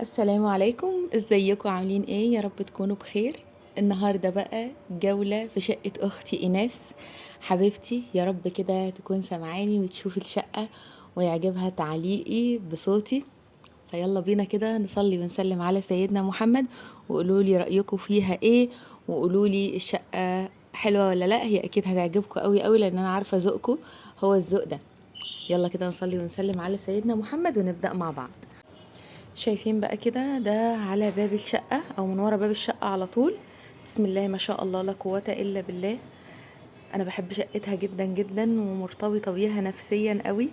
السلام عليكم، ازيكم عاملين ايه؟ يا رب تكونوا بخير. النهارده بقى جولة في شقة اختي ايناس حبيبتي، يا رب كده تكون سمعاني وتشوف الشقة ويعجبها تعليقي بصوتي. فيلا بينا كده نصلي ونسلم على سيدنا محمد، وقولوا لي رأيكم فيها ايه، وقولوا لي الشقة حلوة ولا لا. هي اكيد هتعجبكم قوي قوي لان انا عارفة ذوقكم هو الذوق ده. يلا كده نصلي ونسلم على سيدنا محمد ونبدأ مع بعض. شايفين بقى كده ده على باب الشقة او من ورا باب الشقة على طول. بسم الله ما شاء الله لا قوة الا بالله. انا بحب شقتها جدا جدا ومرتبطة بيها نفسيا قوي،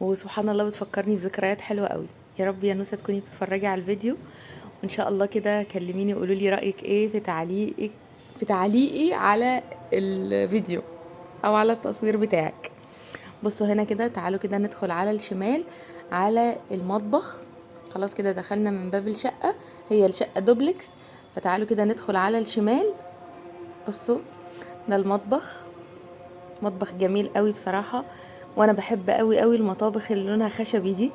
وسبحان الله بتفكرني بذكريات حلوة قوي. يا رب يا نوسة تكوني بتتفرجي على الفيديو، وان شاء الله كده كلميني وقولوا لي رأيك ايه في تعليقي على الفيديو او على التصوير بتاعك. بصوا هنا كده، تعالوا كده ندخل على الشمال على المطبخ. خلاص كده دخلنا من باب الشقة، هي الشقة دوبلكس. فتعالوا كده ندخل على الشمال. بصوا ده المطبخ، مطبخ جميل قوي بصراحة، وانا بحب قوي قوي المطابخ اللي لونها خشبي دي.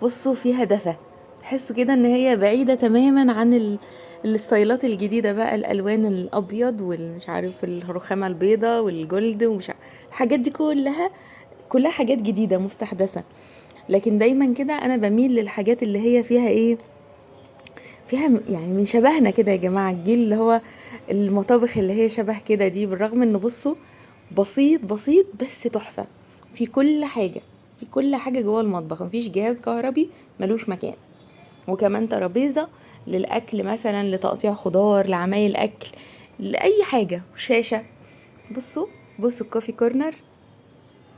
بصوا فيها دفى، تحسوا كده ان هي بعيدة تماما عن الستايلات الجديدة بقى، الالوان الابيض والمش عارف الرخامة البيضة والجولد ومش عارف الحاجات دي كلها حاجات جديدة مستحدثة. لكن دايما كده انا بميل للحاجات اللي هي فيها ايه، فيها يعني من شبهنا كده يا جماعة، الجيل اللي هو المطابخ اللي هي شبه كده دي. بالرغم ان بصوا بسيط بسيط بس تحفة في كل حاجة، في كل حاجة جوه المطبخ. مفيش جهاز كهربي ملوش مكان، وكمان ترابيزة للأكل مثلا، لتقطيع خضار، لعمايل أكل، لأي حاجة، وشاشة. بصوا بصوا الكوفي كورنر،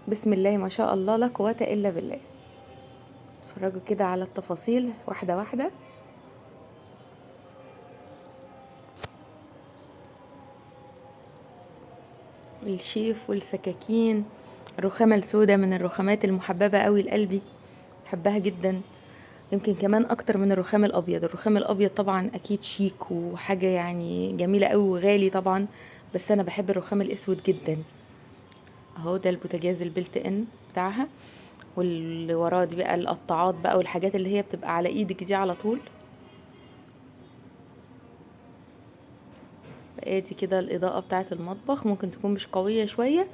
بسم الله ما شاء الله لا قوة إلا بالله. اتفرجوا كده على التفاصيل واحدة واحدة. الشيف والسكاكين، الرخامة السوداء من الرخامات المحببة قوي لقلبي، بحبها جدا. يمكن كمان اكتر من الرخام الابيض. الرخام الابيض طبعا اكيد شيك وحاجة يعني جميلة قوي وغالي طبعا، بس انا بحب الرخام الاسود جدا. اهو ده البوتاجاز البلت ان بتاعها، واللي وراه دي بقى القطاعات بقى والحاجات اللي هي بتبقى على ايدك دي على طول. ادي كده الاضاءة بتاعة المطبخ، ممكن تكون مش قوية شوية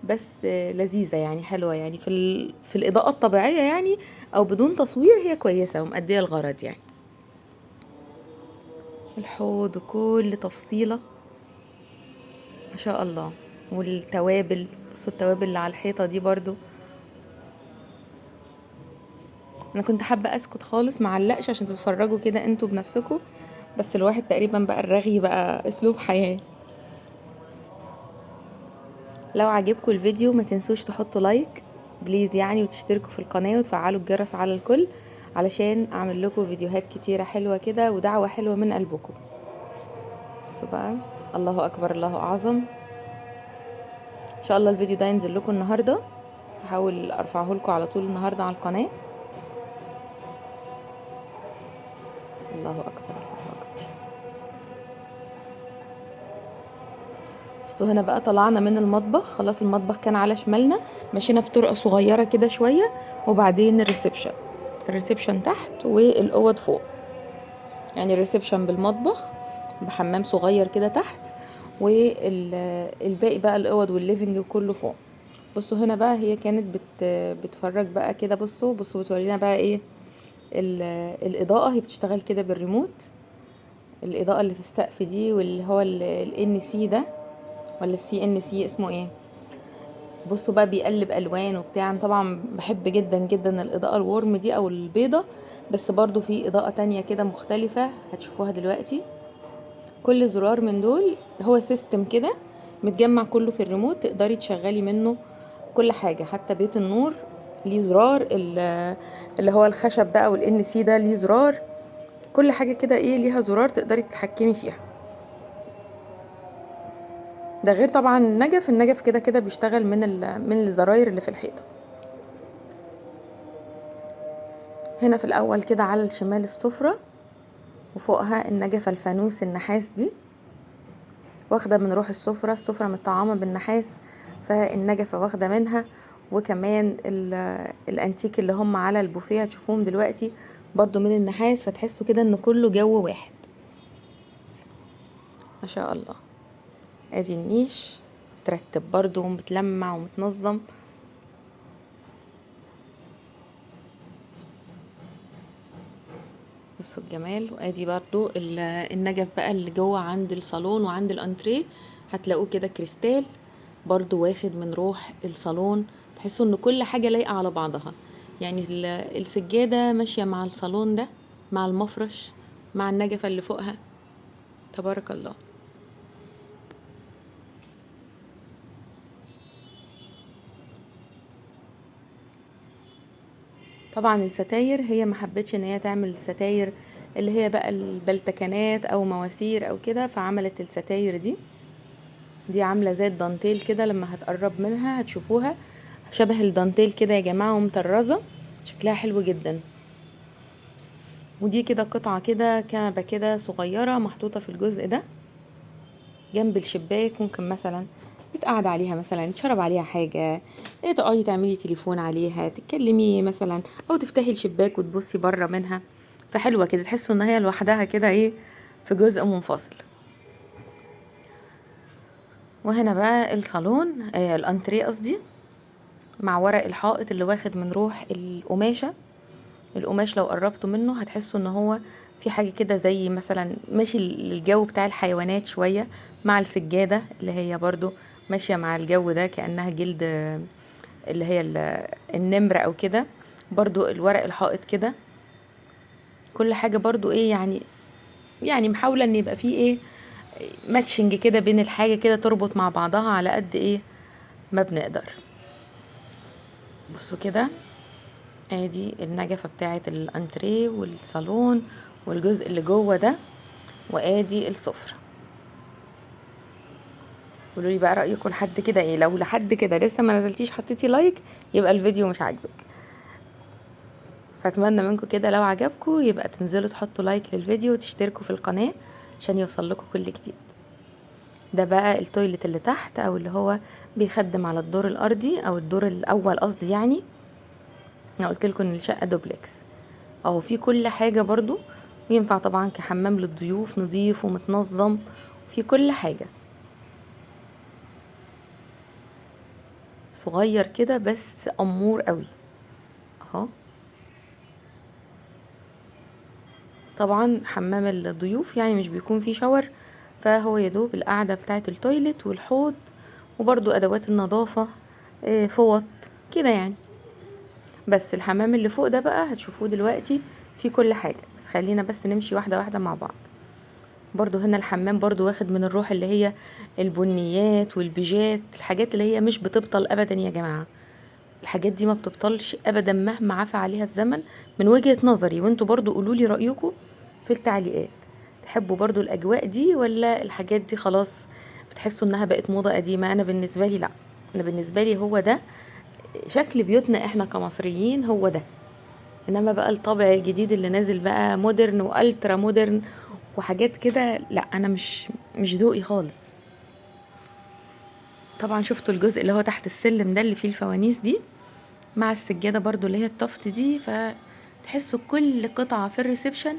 بس لذيذة يعني، حلوة يعني في الإضاءة الطبيعية يعني، أو بدون تصوير هي كويسة ومأدية الغرض يعني. الحوض وكل تفصيلة ما شاء الله. والتوابل، بصوا التوابل اللي على الحيطة دي برضو. أنا كنت حابة أسكت خالص معلقش عشان تتفرجوا كده انتوا بنفسكوا، بس الواحد تقريبا بقى الرغي بقى أسلوب حياة. لو عجبكم الفيديو ما تنسوش تحطوا لايك بليز يعني، وتشتركوا في القناة وتفعلوا الجرس على الكل علشان اعمل لكم فيديوهات كتيرة حلوة كده ودعوة حلوة من قلبكم. بصوا بقى، الله اكبر الله اعظم. ان شاء الله الفيديو ده ينزل لكم النهاردة، هحاول ارفعه لكم على طول النهاردة على القناة. الله اكبر الله اكبر. بصوا هنا بقى طلعنا من المطبخ خلاص، المطبخ كان على شمالنا، مشينا في طرقة صغيرة كده شوية، وبعدين الريسبشن تحت والاوض فوق. يعني الريسبشن بالمطبخ بحمام صغير كده تحت، والباقي بقى الاوض والليفنج وكله فوق. بصوا هنا بقى هي كانت بتفرج بقى كده. بصوا بتورينا بقى ايه الاضاءة. هي بتشتغل كده بالريموت، الاضاءة اللي في السقف دي، واللي هو الان سي ده ولا السي ان سي اسمه ايه. بصوا بقى بيقلب الوان وبتاع. أنا طبعا بحب جدا جدا الاضاءة الورم دي او البيضة، بس برضو في اضاءة تانية كده مختلفة هتشوفوها دلوقتي. كل زرار من دول هو سيستم كده متجمع كله في الريموت، تقدري تشغلي منه كل حاجة. حتى بيت النور ليه زرار، اللي هو الخشب ده او الان سي ده ليه زرار. كل حاجة كده ايه ليها زرار تقدري تتحكمي فيها. ده غير طبعا النجف كده كده بيشتغل من الزراير اللي في الحيطة. هنا في الاول كده على الشمال السفرة، وفوقها النجفة الفانوس النحاس دي، واخدة من روح السفرة متطعمة بالنحاس، فالنجفة واخدة منها. وكمان الانتيك اللي هم على البوفيه هتشوفوهم دلوقتي برضو من النحاس، فتحسوا كده ان كله جو واحد. ما شاء الله. ادي النيش مترتب برضو ومتلمع ومتنظم. بصوا الجمال. وادي برضو النجف بقى اللي جوه عند الصالون وعند الانتريه، هتلاقوه كده كريستال برضو واخد من روح الصالون. تحسوا ان كل حاجة لايقة على بعضها، يعني السجادة ماشية مع الصالون ده، مع المفرش، مع النجفة اللي فوقها. تبارك الله. طبعا الستاير هي ما حبتش ان هي تعمل ستاير اللي هي بقى البلتكنات او مواسير او كده، فعملت الستاير دي عاملة زي الدانتيل كده. لما هتقرب منها هتشوفوها شبه الدانتيل كده يا جماعة، ومطرزة، شكلها حلو جدا. ودي كده قطعة كده كنبة كده صغيرة محطوطة في الجزء ده جنب الشباك. ممكن مثلا يتقعد عليها، مثلا يتشرب عليها حاجة، تقعدي تعملي تليفون عليها، تتكلمي مثلا، او تفتحي الشباك وتبصي بره منها. فحلوة كده، تحسوا ان هي لوحدها كده ايه، في جزء منفصل. وهنا بقى الصالون، الانتريه قصدي، مع ورق الحائط اللي واخد من روح القماشة. القماش لو قربتوا منه هتحسوا ان هو في حاجة كده زي مثلا ماشي الجو بتاع الحيوانات شوية، مع السجادة اللي هي برضو ماشية مع الجو ده، كأنها جلد اللي هي النمر او كده. برضو الورق الحائط كده، كل حاجة برضو ايه يعني محاولة ان يبقى فيه ايه ماتشنج كده بين الحاجة كده، تربط مع بعضها على قد ايه ما بنقدر. بصوا كده، ادي النجفة بتاعة الانتريه والصالون والجزء اللي جوه ده، وادي السفرة. قولوا لي بقى رأيكم لحد كده ايه. لو لحد كده لسه ما نزلتيش حطيتي لايك، يبقى الفيديو مش عاجبك. فاتمنى منكم كده لو عجبكم يبقى تنزلوا تحطوا لايك للفيديو وتشتركوا في القناة عشان يوصل لكم كل جديد. ده بقى التويلت اللي تحت، او اللي هو بيخدم على الدور الارضي او الدور الاول قصدي. يعني انا قلت لكم ان الشقة دوبلكس اهو، في كل حاجة برضو. وينفع طبعا كحمام للضيوف، نضيف ومتنظم، في كل حاجة. صغير كده بس امور قوي اهو. طبعا حمام الضيوف يعني مش بيكون فيه شاور، فهو يدوب القعدة بتاعة التويلت والحوض، وبرضو ادوات النظافة، فوط كده يعني. بس الحمام اللي فوق ده بقى هتشوفوه دلوقتي في كل حاجة، بس خلينا بس نمشي واحدة واحدة مع بعض. برضو هنا الحمام برضو واخد من الروح اللي هي البنيات والبيجات، الحاجات اللي هي مش بتبطل ابدا يا جماعة. الحاجات دي ما بتبطلش ابدا مهما عفى عليها الزمن، من وجهة نظري. وانتوا برضو قولولي رأيكم في التعليقات. تحبوا برضو الاجواء دي ولا الحاجات دي خلاص بتحسوا انها بقت موضة قديمة؟ انا بالنسبة لي لا، انا بالنسبة لي هو ده شكل بيوتنا احنا كمصريين، هو ده. انما بقى الطابع الجديد اللي نازل بقى مودرن والترا مودرن وحاجات كده، لا انا مش ذوقي خالص. طبعا شفتوا الجزء اللي هو تحت السلم ده اللي فيه الفوانيس دي، مع السجادة برضو اللي هي الطفت دي، فتحسوا كل قطعة في الريسبشن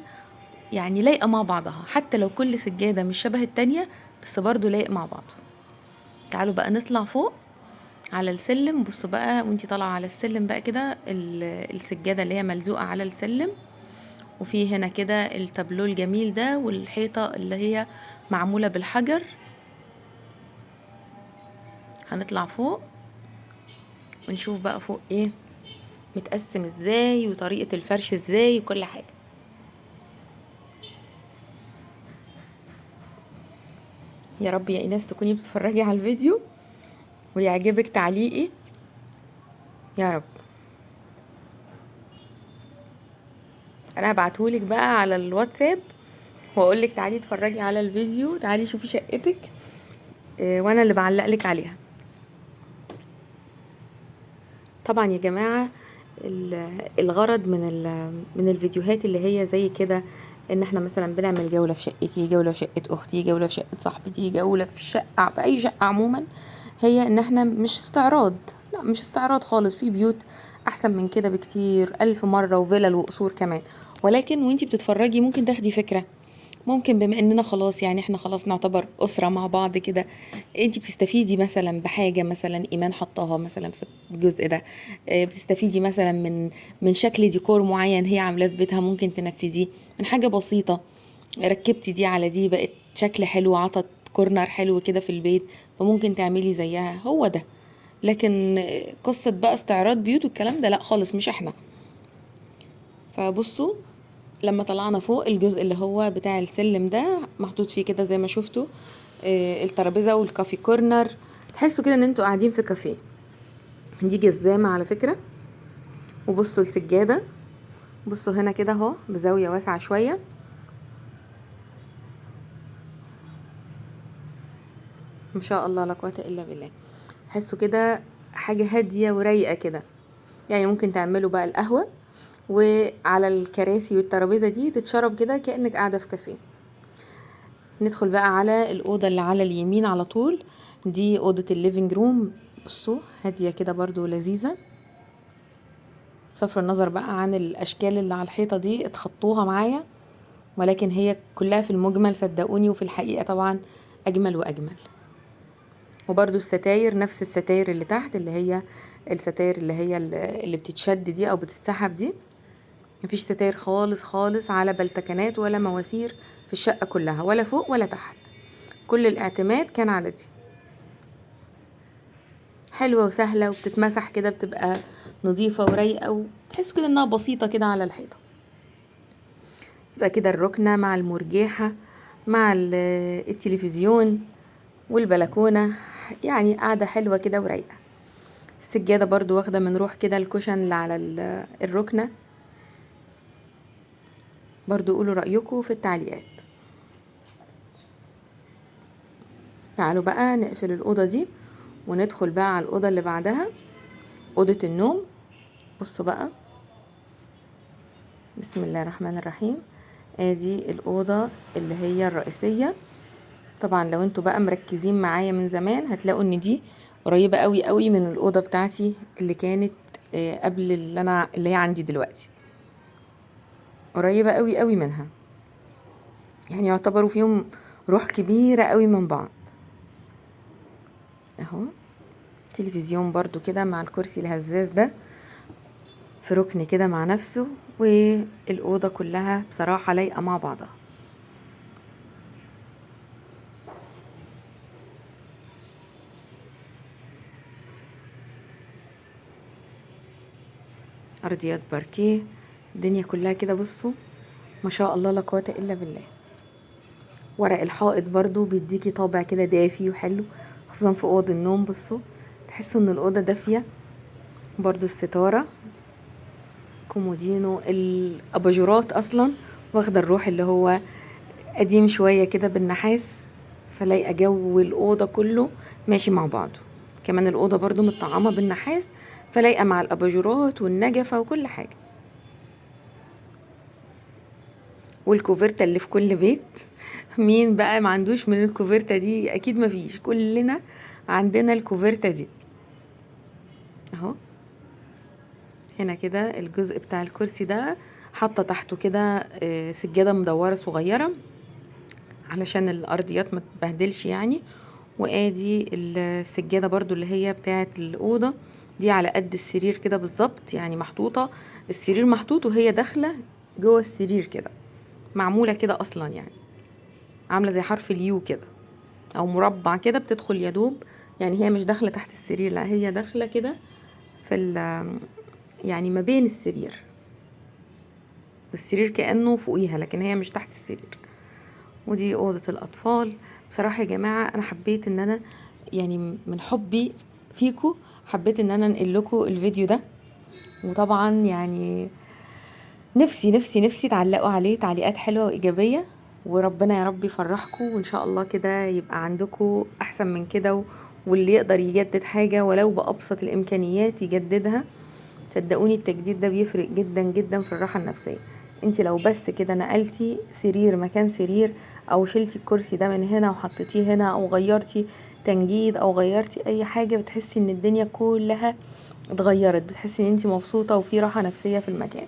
يعني لايقة مع بعضها، حتى لو كل سجادة مش شبه التانية بس برضو لايق مع بعضه. تعالوا بقى نطلع فوق على السلم. بصوا بقى وانتي طالعة على السلم بقى كده، السجادة اللي هي ملزوقة على السلم، وفي هنا كده التابلو الجميل ده، والحيطة اللي هي معمولة بالحجر. هنطلع فوق ونشوف بقى فوق ايه متقسم ازاي، وطريقة الفرش ازاي، وكل حاجة. يا رب يا ايناس تكوني بتتفرجي على الفيديو ويعجبك تعليقي، يا رب. انا هبعتهولك بقى على الواتساب واقولك تعالي اتفرجي على الفيديو، تعالي شوفي شقتك، وانا اللي بعلقلك عليها. طبعا يا جماعة الغرض من الفيديوهات اللي هي زي كده، ان احنا مثلا بنعمل جولة في شقتي، جولة في شقة اختي، جولة في شقة صاحبتي، جولة في الشقة، في اي شقة عموما، هي ان احنا مش استعراض. لا مش استعراض خالص، في بيوت احسن من كده بكتير 1000 مرة، وفلل وقصور كمان. ولكن وانتي بتتفرجي ممكن تاخدي فكرة، ممكن بما اننا خلاص يعني احنا خلاص نعتبر اسرة مع بعض كده، انتي بتستفيدي مثلا بحاجة، مثلا ايمان حطاها مثلا في الجزء ده، بتستفيدي مثلا من شكل ديكور معين هي عاملاه في بيتها، ممكن تنفذيه من حاجة بسيطة. ركبتي دي على دي بقت شكل حلو، عطت كورنر حلو كده في البيت، فممكن تعملي زيها، هو ده. لكن قصة بقى استعراض بيوت والكلام ده لا خالص، مش احنا. فبصوا، لما طلعنا فوق الجزء اللي هو بتاع السلم ده محطوط فيه كده زي ما شفتوا الترابيزه والكافي كورنر، تحسوا كده ان انتوا قاعدين في كافيه. دي جزامه على فكره. وبصوا السجاده، بصوا هنا كده اهو بزاويه واسعه شويه، ما شاء الله لا قوه الا بالله. تحسوا كده حاجه هاديه ورايقه كده. يعني ممكن تعملوا بقى القهوه وعلى الكراسي والترابيزه دي تتشرب كده كانك قاعده في كافيه. ندخل بقى على الأوضة اللي على اليمين على طول، دي أوضة الليفينج روم. بصوا هادية كده برضو لذيذة. بصرف النظر بقى عن الأشكال اللي على الحيطة دي اتخطوها معايا، ولكن هي كلها في المجمل صدقوني، وفي الحقيقة طبعا أجمل وأجمل. وبرضو الستاير نفس الستاير اللي تحت، اللي هي الستاير اللي بتتشد دي أو بتتسحب دي. مفيش ستاير خالص خالص على بلتكنات ولا مواسير في الشقة كلها، ولا فوق ولا تحت. كل الاعتماد كان على دي. حلوة وسهلة وبتتمسح كده، بتبقى نظيفة ورايقة، وتحس كده انها بسيطة كده على الحيطة. يبقى كده الركنة مع المرجيحة مع التلفزيون والبلكونة، يعني قاعدة حلوة كده ورايقة. السجادة برضو واخدة من روح كده الكوشن اللي على الركنة. برضو قولوا رأيكم في التعليقات. تعالوا بقى نقفل الأوضة دي وندخل بقى على الأوضة اللي بعدها، أوضة النوم. بصوا بقى، بسم الله الرحمن الرحيم. ادي الأوضة اللي هي الرئيسية. طبعا لو انتوا بقى مركزين معايا من زمان هتلاقوا ان دي قريبة قوي قوي من الأوضة بتاعتي اللي كانت قبل اللي هي عندي دلوقتي، قريبة قوي قوي منها، يعني يعتبروا فيهم روح كبيرة قوي من بعض. اهو تلفزيون برضو كده مع الكرسي الهزاز ده في ركن كده مع نفسه، والأوضة كلها بصراحة لايقة مع بعضها. أرضيات باركيه، الدنيا كلها كده بصوا ما شاء الله لا قوة إلا بالله. ورق الحائط برضو بيديكي طابع كده دافي وحلو، خصوصا في اوض النوم. بصوا تحسوا ان الاوضه دافيه. برضو الستاره، كومودينو، الاباجورات اصلا واخده الروح اللي هو قديم شويه كده بالنحاس، فلايقه جو الاوضه كله ماشي مع بعضه. كمان الاوضه برضو متطعمه بالنحاس، فلايقه مع الاباجورات والنجفه وكل حاجه. والكوفرتا اللي في كل بيت، مين بقى ما عندوش من الكوفرتا دي؟ اكيد ما فيش، كلنا عندنا الكوفرتا دي. اهو هنا كده الجزء بتاع الكرسي ده حاطه تحته كده سجاده مدوره صغيره علشان الارضيات ما تبهدلش يعني. وادي السجاده برضو اللي هي بتاعه الاوضه دي على قد السرير كده بالظبط، يعني محطوطه، السرير محطوط وهي داخله جوه السرير كده، معموله كده اصلا، يعني عامله زي حرف اليو كده او مربع كده، بتدخل يا دوب، يعني هي مش داخله تحت السرير، لا هي داخله كده في يعني ما بين السرير والسرير كأنه فوقيها، لكن هي مش تحت السرير. ودي أوضة الأطفال. بصراحة يا جماعة أنا حبيت إن أنا يعني من حبي فيكو حبيت إن أنا أنقل لكم الفيديو ده. وطبعا يعني نفسي نفسي نفسي تعلقوا عليه تعليقات حلوة وإيجابية، وربنا يا رب يفرحكم، وإن شاء الله كده يبقى عندكم أحسن من كده واللي يقدر يجدد حاجة ولو بأبسط الإمكانيات يجددها. صدقوني التجديد ده بيفرق جدا جدا في الراحة النفسية. انت لو بس كده نقلتي سرير مكان سرير، او شلتي الكرسي ده من هنا وحطيتيه هنا، او غيرتي تنجيد، او غيرتي اي حاجة، بتحسي ان الدنيا كلها اتغيرت، بتحسي ان انت مبسوطة وفي راحة نفسية في المكان.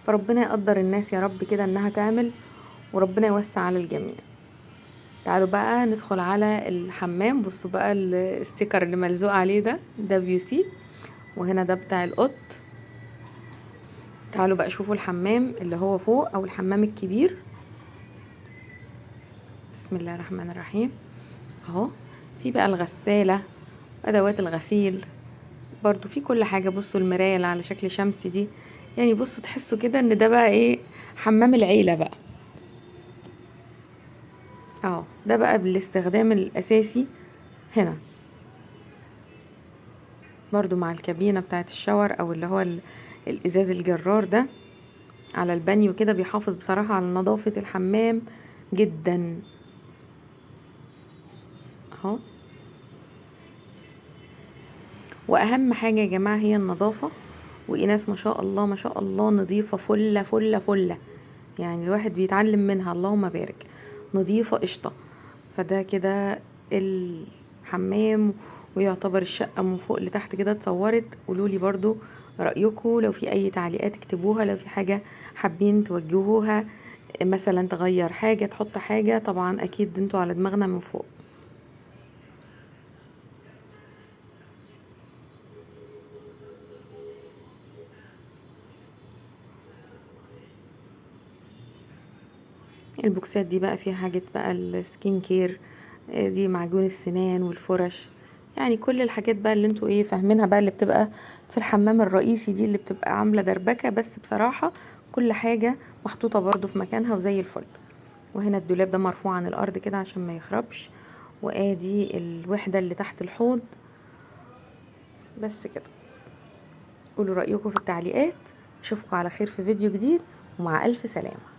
فربنا يقدر الناس يا رب كده انها تعمل، وربنا يوسع على الجميع. تعالوا بقى ندخل على الحمام. بصوا بقى الاستيكر اللي ملزوق عليه ده بيوسي، وهنا ده بتاع القط. تعالوا بقى شوفوا الحمام اللي هو فوق او الحمام الكبير. بسم الله الرحمن الرحيم. اهو في بقى الغسالة، ادوات الغسيل، برضو في كل حاجة. بصوا المراية اللي على شكل شمس دي، يعني بصوا تحسوا كده ان ده بقى ايه، حمام العيلة بقى. اهو ده بقى بالاستخدام الاساسي هنا، برضو مع الكابينة بتاعت الشاور او اللي هو الازاز الجرار ده على البانيو كده، بيحافظ بصراحة على نظافة الحمام جدا. اهو. واهم حاجة يا جماعة هي النظافة. وإيناس ما شاء الله ما شاء الله نظيفة فلة فلة فلة، يعني الواحد بيتعلم منها، اللهم بارك، نظيفة قشطة. فده كده الحمام، ويعتبر الشقة من فوق لتحت كده اتصورت. قولولي برضو رأيكم، لو في أي تعليقات اكتبوها، لو في حاجة حابين توجهوها، مثلا تغير حاجة تحط حاجة، طبعا أكيد انتوا على دماغنا من فوق. البوكسات دي بقى فيها حاجة بقى السكين كير، دي معجون السنان والفرش، يعني كل الحاجات بقى اللي انتوا ايه فاهمينها بقى، اللي بتبقى في الحمام الرئيسي دي، اللي بتبقى عاملة دربكة. بس بصراحة كل حاجة محطوطة برضو في مكانها وزي الفل. وهنا الدولاب ده مرفوع عن الارض كده عشان ما يخربش. وادي الوحدة اللي تحت الحوض. بس كده، قولوا رأيكم في التعليقات. اشوفكم على خير في فيديو جديد، ومع الف سلامة.